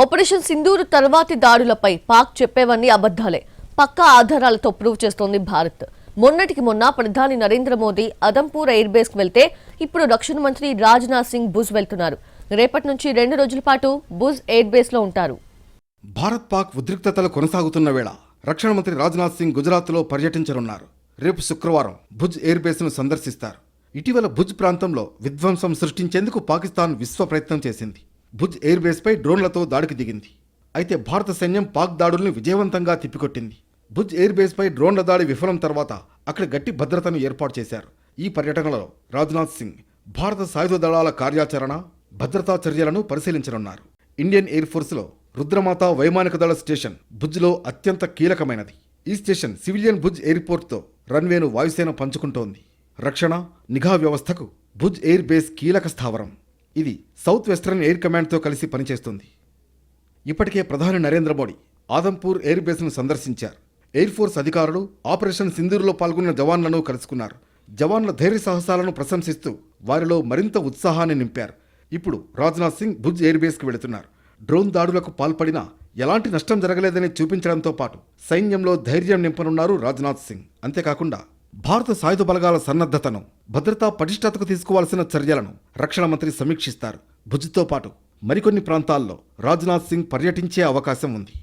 Operation Sindoor తర్వాతి దాడులపై పాక్ చెప్పేవన్నీ అబద్ధాలే. పక్కా ఆధారాలతో ప్రూవ్ చేస్తోంది భారత్. మొన్నటికి మొన్న ప్రధాని నరేంద్ర మోదీ అదంపూర్ ఎయిర్ బేస్ కు వెళ్తే ఇప్పుడు రక్షణ మంత్రి రాజ్నాథ్ సింగ్ భుజ్ వెళ్తున్నారు. రేపటి నుంచి 2 రోజుల పాటు భుజ్ ఎయిర్ బేస్ లో ఉంటారు. భారత్ పాక్ ఉద్రిక్తతలు కొనసాగుతున్న వేళ రక్షణ మంత్రి రాజ్నాథ్ సింగ్ గుజరాత్లో పర్యటించనున్నారు. రేపు శుక్రవారం భుజ్ ఎయిర్ బేస్ ను సందర్శిస్తారు. ఇటీవల భుజ్ ప్రాంతంలో విధ్వంసం సృష్టించేందుకు పాకిస్తాన్ విశ్వ ప్రయత్నం చేసింది. భుజ్ ఎయిర్ బేస్ పై డ్రోన్లతో దాడికి దిగింది. అయితే భారత సైన్యం పాక్ దాడుల్ని విజయవంతంగా తిప్పికొట్టింది. భుజ్ ఎయిర్ బేస్ పై డ్రోన్ల దాడి విఫలం తర్వాత అక్కడ గట్టి భద్రతను ఏర్పాటు చేశారు. ఈ పర్యటనలో రాజ్నాథ్ సింగ్ భారత సాయుధ దళాల కార్యాచరణ, భద్రతా చర్యలను పరిశీలించనున్నారు. ఇండియన్ ఎయిర్ ఫోర్స్లో రుద్రమాత వైమానిక దళ స్టేషన్ భుజ్లో అత్యంత కీలకమైనది. ఈ స్టేషన్ సివిలియన్ భుజ్ ఎయిర్పోర్ట్తో రన్వేను వాయుసేన పంచుకుంటోంది. రక్షణ, నిఘా వ్యవస్థకు భుజ్ ఎయిర్ బేస్ కీలక స్థావరం. ఇది సౌత్ వెస్టర్న్ ఎయిర్ కమాండ్తో కలిసి పనిచేస్తుంది. ఇప్పటికే ప్రధాని నరేంద్ర మోడీ ఆదంపూర్ ఎయిర్ బేస్ను సందర్శించారు. ఎయిర్ ఫోర్స్ అధికారులు ఆపరేషన్ సింధూర్లో పాల్గొన్న జవాన్లను కలుసుకున్నారు. జవాన్ల ధైర్య సాహసాలను ప్రశంసిస్తూ వారిలో మరింత ఉత్సాహాన్ని నింపారు. ఇప్పుడు రాజ్నాథ్ సింగ్ భుజ్ ఎయిర్ బేస్కు వెళుతున్నారు. డ్రోన్ దాడులకు పాల్పడినా ఎలాంటి నష్టం జరగలేదని చూపించడంతో పాటు సైన్యంలో ధైర్యం నింపనున్నారు రాజ్నాథ్ సింగ్. అంతేకాకుండా భారత సాయుధ బలగాల సన్నద్ధతను, భద్రతా పటిష్టతకు తీసుకోవాల్సిన చర్యలను రక్షణ మంత్రి సమీక్షిస్తారు. భుజ్తో పాటు మరికొన్ని ప్రాంతాల్లో రాజ్నాథ్ సింగ్ పర్యటించే అవకాశం ఉంది.